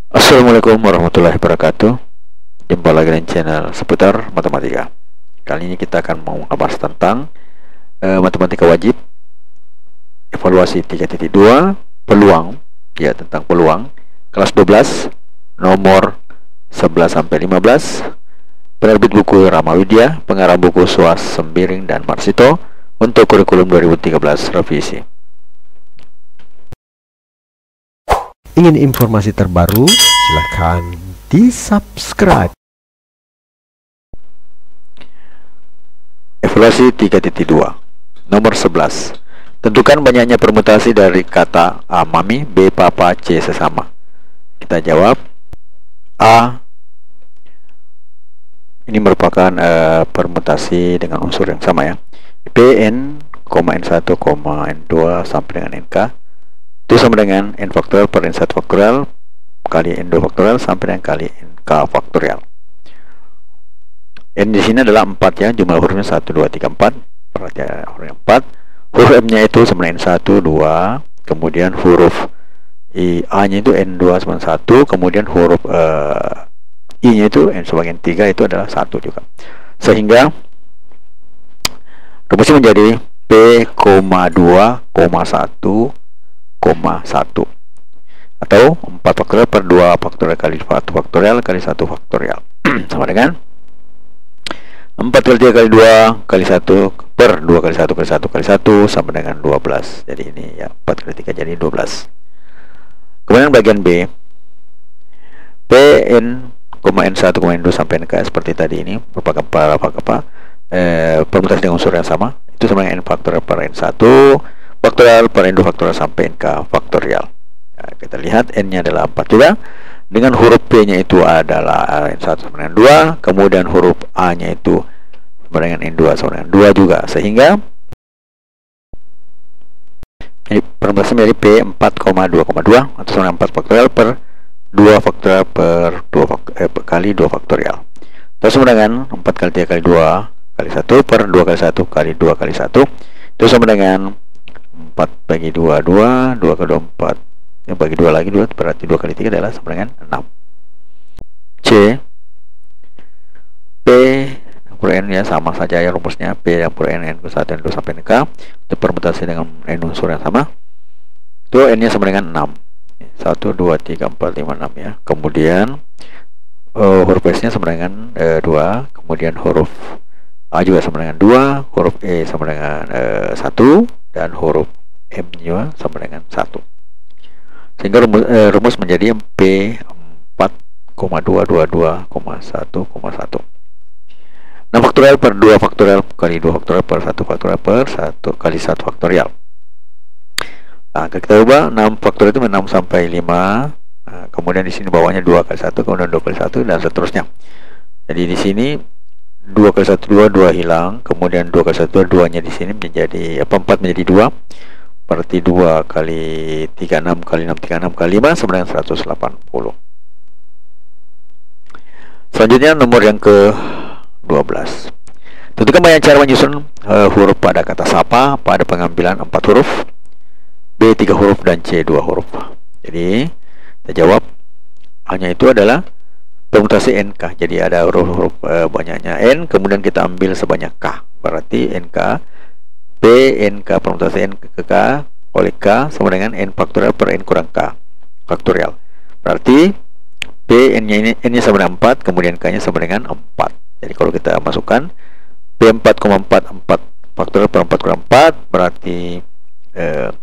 Assalamualaikum warahmatullahi wabarakatuh. Jumpa lagi dengan channel seputar matematika. Kali ini kita akan mau membahas tentang matematika wajib evaluasi 3.2 peluang, ya, tentang peluang kelas 12 nomor 11 sampai 15. Penerbit buku Rama Widya, pengarang buku Suas Sembiring dan Marsito untuk kurikulum 2013 revisi. Ingin informasi terbaru? Silahkan di-subscribe. Evaluasi 3.2 nomor 11. Tentukan banyaknya permutasi dari kata A mami, B papa, C sesama. Kita jawab. A ini merupakan permutasi dengan unsur yang sama, ya. P, N, N1, N2 sampai dengan NK itu sama dengan N faktorial per N1 faktorial kali N2 faktorial sampai dengan kali NK faktorial. N di sini adalah 4, ya, jumlah hurufnya 1, 2, 3, 4. Berarti hurufnya 4. Huruf M nya itu sama dengan N1, 2. Kemudian huruf A nya itu N2 sama 1. Kemudian huruf I nya itu N sebagian 3 itu adalah 1 juga. Sehingga rumusnya menjadi P, 2, 1, 1 atau 4 faktorial per 2 faktorial kali 1 faktorial kali 1 faktorial sama dengan 4 kali 3 kali 2 kali 1 per 2 kali 1 kali 1 kali 1 sama dengan 12. Jadi ini, ya, 4 kali 3 jadi 12. Kemudian bagian B, P, N, N1, N2 sampai NK seperti tadi ini merupakan permutasi dengan unsur yang sama. Itu sama dengan N faktorial per N1 faktorial per N2 faktorial sampai NK faktorial. Nah, kita lihat N nya adalah 4 juga. Dengan huruf P nya itu adalah N1 sama dengan 2. Kemudian huruf A nya itu sama dengan N2 sama dengan 2 juga. Sehingga permutasi menjadi P 4,2,2 atau sama dengan 4 faktorial per 2 faktorial per 2 kali 2 faktorial. Terus sama dengan 4 kali 3 kali 2 kali 1 per 2 kali 1 kali 2 kali 1. Itu sama dengan 4 bagi 2, 2 ke 2, 4, ya, bagi 2 lagi 2, berarti 2 kali 3 adalah sama dengan 6. C, P per N, ya, sama saja, ya, rumusnya P per N, N ke 1, N2 sampai NK. Itu permutasi dengan N unsur yang sama. Itu N nya sama dengan 6, 1, 2, 3, 4, 5, 6, ya. Kemudian huruf S nya sama dengan 2. Kemudian huruf A juga sama dengan 2. Huruf E sama dengan 1. Dan huruf M juga sama dengan 1. Sehingga rumus menjadi P 4,222,1,1. 6 faktorial per 2 faktorial kali 2 faktorial per 1 faktorial per 1 kali 1 faktorial. Nah, kita ubah 6 faktorial itu 6 sampai 5. Nah, kemudian di sini bawahnya 2 kali 1, kemudian 2 kali 1 dan seterusnya. Jadi di sini 2 kali 1 2, 2 hilang. Kemudian 2 kali 1 2 nya di sini menjadi 4 menjadi 2. Berarti 2 kali 3 6 kali 6 3 6 kali 5 sama dengan 180. Selanjutnya nomor yang ke-12. Tentukan banyak cara menyusun huruf pada kata sapa pada pengambilan 4 huruf, B 3 huruf dan C 2 huruf. Jadi kita jawab A-nya itu adalah permutasi NK. Jadi ada huruf-huruf banyaknya N, kemudian kita ambil sebanyak K. Berarti NK P NK permutasi N ke K oleh K sama dengan N faktorial per N kurang K faktorial. Berarti P N nya sama dengan 4, kemudian K nya sama dengan 4. Jadi kalau kita masukkan P 4,4 faktorial per 4 kurang 4 berarti 0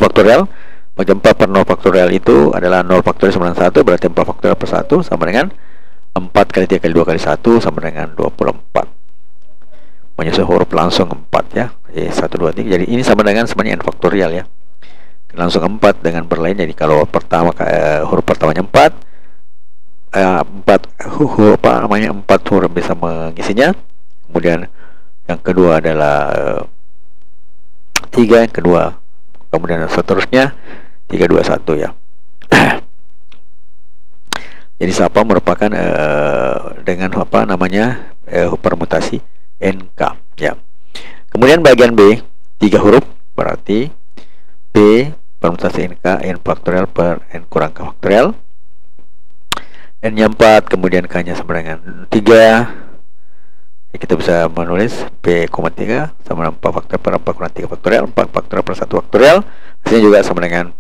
faktorial. Bagi 4 per 0 faktorial itu adalah 0 faktorial sama dengan 1. Berarti 4 faktorial per 1 sama dengan 4 kali 3 kali 2 kali 1 sama dengan 24. Menyusun huruf langsung 4, ya. Jadi 1, 2, 3. Jadi ini sama dengan semuanya N faktorial, ya. Langsung 4 dengan berlain. Jadi kalau pertama huruf pertamanya 4, 4 huruf bisa mengisinya. Kemudian yang kedua adalah 3, yang kedua, kemudian seterusnya 3, 2, 1, ya. Jadi sapa merupakan dengan apa namanya permutasi NK, ya. Kemudian bagian B 3 huruf berarti B permutasi NK N faktorial per N kurang K faktorial. N-nya 4, kemudian K-nya sama dengan 3. Kita bisa menulis P,3 sama dengan 4 faktorial per 4 kurang 3 faktorial, 4 faktorial per 1 faktorial. Hasilnya juga sama dengan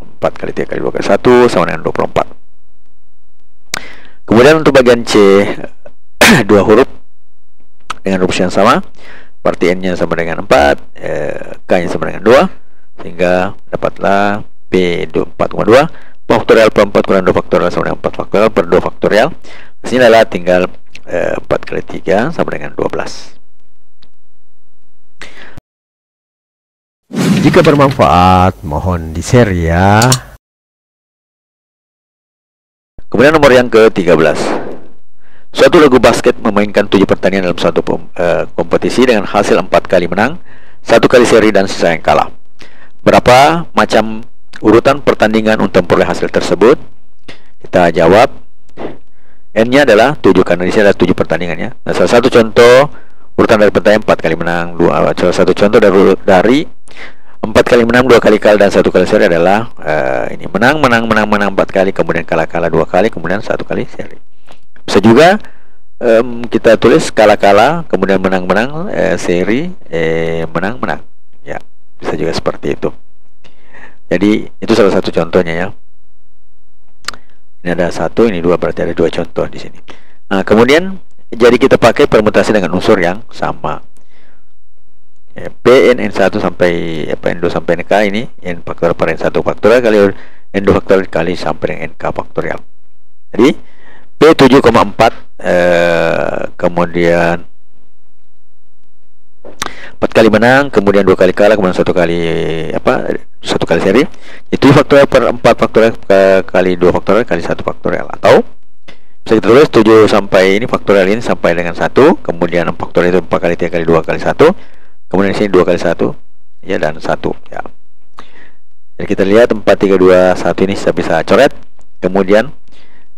4 kali 3 kali 2 kali 1 sama dengan 24. Kemudian untuk bagian C, dua huruf dengan rumus yang sama, berarti N-nya sama dengan 4, K-nya sama dengan 2, sehingga dapatlah P4,2 faktorial per 4 kurang 2 faktorial sama dengan 4 faktorial per 2 faktorial. Hasilnya adalah tinggal 4 kali 3 sama dengan 12. Jika bermanfaat, mohon di-share ya. Kemudian nomor yang ke-13. Suatu lagu basket memainkan 7 pertandingan dalam suatu kompetisi dengan hasil 4 kali menang, 1 kali seri dan sisa yang kalah. Berapa macam urutan pertandingan untuk memperoleh hasil tersebut? Kita jawab. N-nya adalah 7 karena di sini ada 7 pertandingannya. Nah, salah satu contoh urutan dari pertandingan 4 kali menang, salah satu contoh dari 4 kali menang, 2 kali kalah dan 1 kali seri adalah ini menang 4 kali, kemudian kalah 2 kali, kemudian 1 kali seri. Bisa juga kita tulis kalah, kemudian menang, seri, menang. Ya, bisa juga seperti itu. Jadi itu salah satu contohnya ya. Ini ada 1, ini 2, berarti ada 2 contoh di sini. Nah, kemudian jadi kita pakai permutasi dengan unsur yang sama. P N1 sampai N2 sampai NK ini N faktorial per N1 faktorial kali N2 faktorial kali sampai dengan NK faktorial. Jadi P 7,4 kemudian 4 kali menang, kemudian 2 kali kalah, kemudian 1 kali seri. Itu faktorial per 4 faktorial kali 2 faktorial kali 1 faktorial. Atau bisa kita tulis 7 sampai ini faktorial ini sampai dengan 1, kemudian 4 faktorial itu 4 kali 3 kali 2 kali 1, kemudian sini 2 kali 1 ya, dan 1 ya. Jadi kita lihat 4, 3, 2, 1 ini kita bisa coret. Kemudian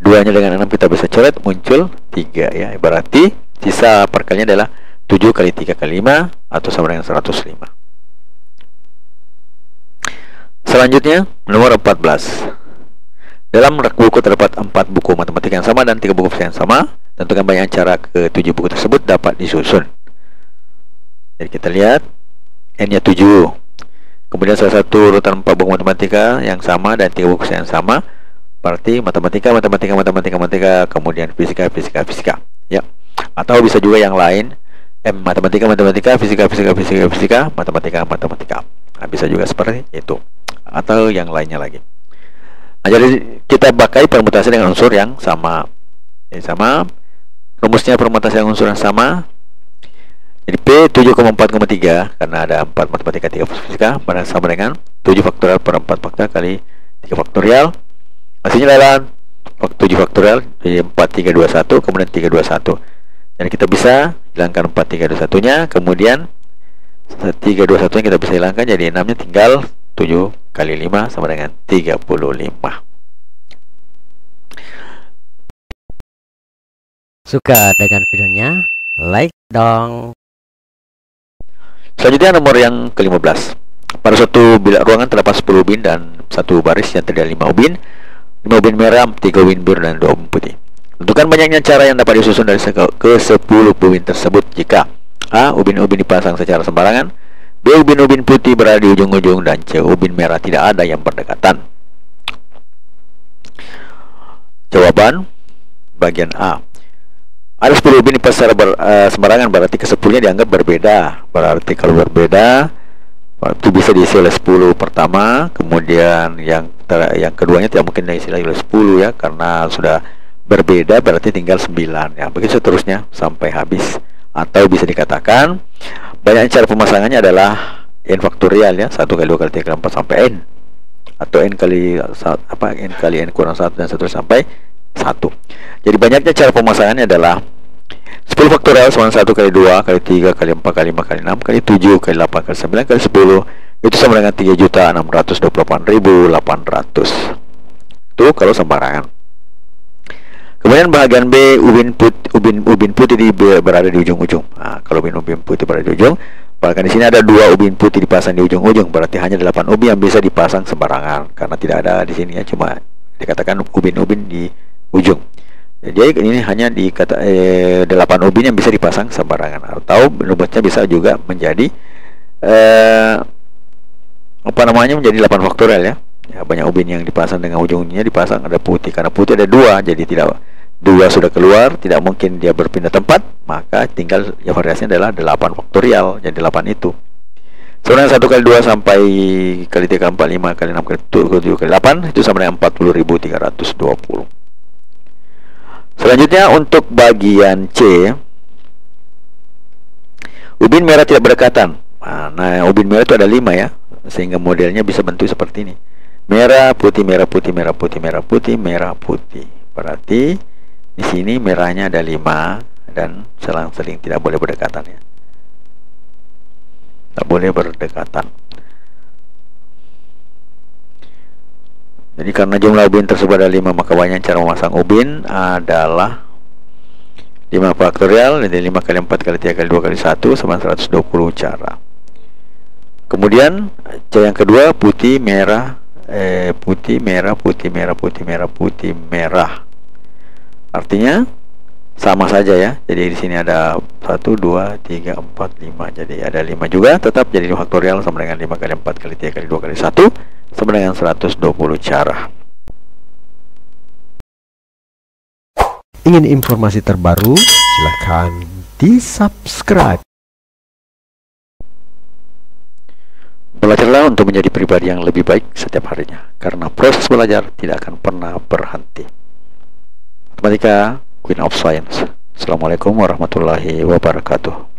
2 nya dengan 6 kita bisa coret, muncul 3 ya. Berarti sisa perkaliannya adalah 7 kali 3 kali 5 atau sama dengan 105. Selanjutnya nomor 14. Dalam rak buku terdapat 4 buku matematika yang sama dan 3 buku fisika yang sama. Tentukan banyak cara ke 7 buku tersebut dapat disusun. Jadi kita lihat N-nya 7. Kemudian salah satu urutan 4 buku matematika yang sama dan 3 buku fisika yang sama. Berarti matematika, kemudian fisika ya. Atau bisa juga yang lain, matematika, fisika, matematika. Nah, bisa juga seperti itu. Atau yang lainnya lagi. Nah, jadi kita pakai permutasi dengan unsur yang sama. Jadi sama. Rumusnya permutasi dengan unsur yang sama. Jadi P 7,4,3 karena ada 4 matematika 3 fisika sama dengan 7 faktorial per 4 faktorial kali 3 faktorial. Hasilnya adalah 7 faktorial, jadi 4, 3, 2, 1, kemudian 3, 2, 1. Dan kita bisa hilangkan 4, 3, 2, 1 nya, kemudian 3, 2, 1 nya kita bisa hilangkan, jadi 6 nya tinggal 7 kali 5 sama dengan 35. Suka dengan videonya? Like dong. Selanjutnya nomor yang ke-15. Pada suatu bilik ruangan terdapat 10 ubin dan satu baris yang terdiri 5 ubin. 5 ubin merah, 3 ubin biru, dan 2 ubin putih. Tentukan banyaknya cara yang dapat disusun dari ke 10 ubin tersebut jika A. Ubin-ubin dipasang secara sembarangan, B. Ubin-ubin putih berada di ujung-ujung, dan C. Ubin merah tidak ada yang berdekatan. Jawaban bagian A. Ada 10 ubin dipasang secara sembarangan, berarti ke-10 nya dianggap berbeda. Berarti kalau berbeda, itu bisa diisi oleh 10 pertama, kemudian yang keduanya tidak mungkin diisi lagi oleh 10 ya, karena sudah berbeda, berarti tinggal 9 ya. Begitu seterusnya sampai habis. Atau bisa dikatakan banyak cara pemasangannya adalah N faktorial ya, 1 kali 2 kali 3 kali 4 sampai N, atau N kali N kurang 1 dan seterusnya sampai 1. Jadi banyaknya cara pemasangannya adalah 10 faktorial sama 1 kali 2 kali 3 kali 4 kali 5 kali 6 kali 7 kali 8 kali 9 kali 10, itu sama dengan 3.628.800. Itu kalau sembarangan. Kemudian bagian B, ubin putih berada di ujung-ujung. Nah, kalau ubin putih berada di ujung, bahkan di sini ada 2 ubin putih dipasang di ujung-ujung, berarti hanya 8 ubin yang bisa dipasang sembarangan, karena tidak ada di sini ya, cuma dikatakan ubin-ubin di ujung. Jadi ini hanya di 8 ubin yang bisa dipasang sembarangan, atau rumusnya bisa juga menjadi menjadi 8 faktorial ya. Ya, banyak ubin yang dipasang dengan ujungnya dipasang ada putih, karena putih ada 2, jadi tidak 2 sudah keluar, tidak mungkin dia berpindah tempat, maka tinggal ya variasinya adalah 8 faktorial, jadi 8 itu. Sebenarnya 1 kali 2 sampai kali 3 kali 4 5 kali 6 kali 7 kali 8 itu sama dengan 40.320. Selanjutnya untuk bagian C, ubin merah tidak berdekatan. Nah, ubin merah itu ada 5 ya, sehingga modelnya bisa bentuk seperti ini. Merah, putih, merah, putih, merah, putih, merah, putih, merah, putih. Berarti di sini merahnya ada 5 dan selang-seling, tidak boleh berdekatan ya. Tidak boleh berdekatan. Jadi karena jumlah ubin tersebut ada 5, maka banyak cara memasang ubin adalah 5 faktorial, jadi 5 kali 4 kali 3 kali 2 kali 1 sama 120 cara. Kemudian cara yang kedua, putih, merah, putih, merah, putih, merah, putih, merah, putih, merah. Artinya sama saja ya. Jadi di sini ada 1 2 3 4 5. Jadi ada 5 juga, tetap jadi faktorial sama dengan 5 kali 4 kali 3 kali 2 kali 1 sama dengan 120 cara. Ingin informasi terbaru? Silahkan di-subscribe. Belajarlah untuk menjadi pribadi yang lebih baik setiap harinya, karena proses belajar tidak akan pernah berhenti. Matematika, Queen of Science. Assalamualaikum warahmatullahi wabarakatuh.